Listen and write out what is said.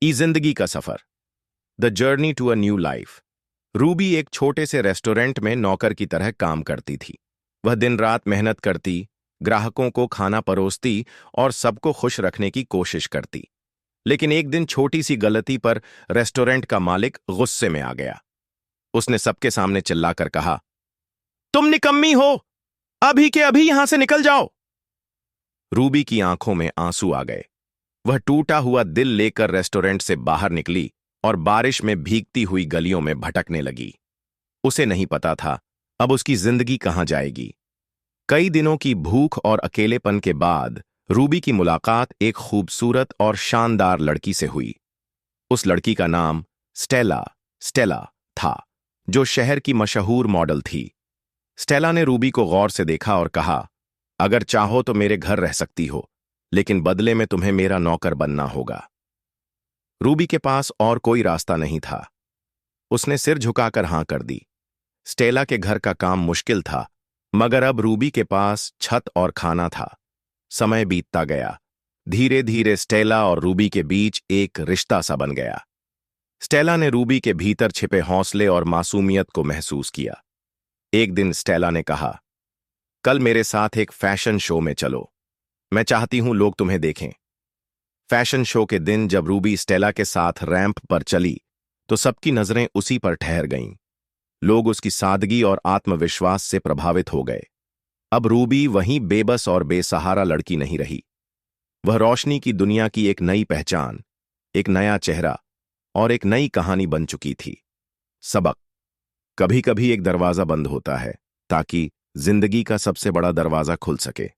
ई जिंदगी का सफर, the journey to a new life. Ruby एक छोटे से रेस्टोरेंट में नौकर की तरह काम करती थी। वह दिन रात मेहनत करती, ग्राहकों को खाना परोसती और सबको खुश रखने की कोशिश करती। लेकिन एक दिन छोटी सी गलती पर रेस्टोरेंट का मालिक गुस्से में आ गया। उसने सबके सामने चिल्लाकर कहा, तुम निकम्मी हो, अभी के अभी यहां से निकल जाओ। रूबी की आंखों में आंसू आ गए। वह टूटा हुआ दिल लेकर रेस्टोरेंट से बाहर निकली और बारिश में भीगती हुई गलियों में भटकने लगी। उसे नहीं पता था अब उसकी जिंदगी कहां जाएगी। कई दिनों की भूख और अकेलेपन के बाद रूबी की मुलाकात एक खूबसूरत और शानदार लड़की से हुई। उस लड़की का नाम स्टेला था, जो शहर की मशहूर मॉडल थी। स्टेला ने रूबी को गौर से देखा और कहा, अगर चाहो तो मेरे घर रह सकती हो, लेकिन बदले में तुम्हें मेरा नौकर बनना होगा। रूबी के पास और कोई रास्ता नहीं था। उसने सिर झुकाकर हां कर दी। स्टेला के घर का काम मुश्किल था, मगर अब रूबी के पास छत और खाना था। समय बीतता गया। धीरे धीरे स्टेला और रूबी के बीच एक रिश्ता सा बन गया। स्टेला ने रूबी के भीतर छिपे हौसले और मासूमियत को महसूस किया। एक दिन स्टेला ने कहा, कल मेरे साथ एक फैशन शो में चलो, मैं चाहती हूं लोग तुम्हें देखें। फैशन शो के दिन जब रूबी स्टेला के साथ रैंप पर चली तो सबकी नजरें उसी पर ठहर गईं। लोग उसकी सादगी और आत्मविश्वास से प्रभावित हो गए। अब रूबी वहीं बेबस और बेसहारा लड़की नहीं रही। वह रोशनी की दुनिया की एक नई पहचान, एक नया चेहरा और एक नई कहानी बन चुकी थी। सबक, कभी कभी एक दरवाजा बंद होता है ताकि जिंदगी का सबसे बड़ा दरवाजा खुल सके।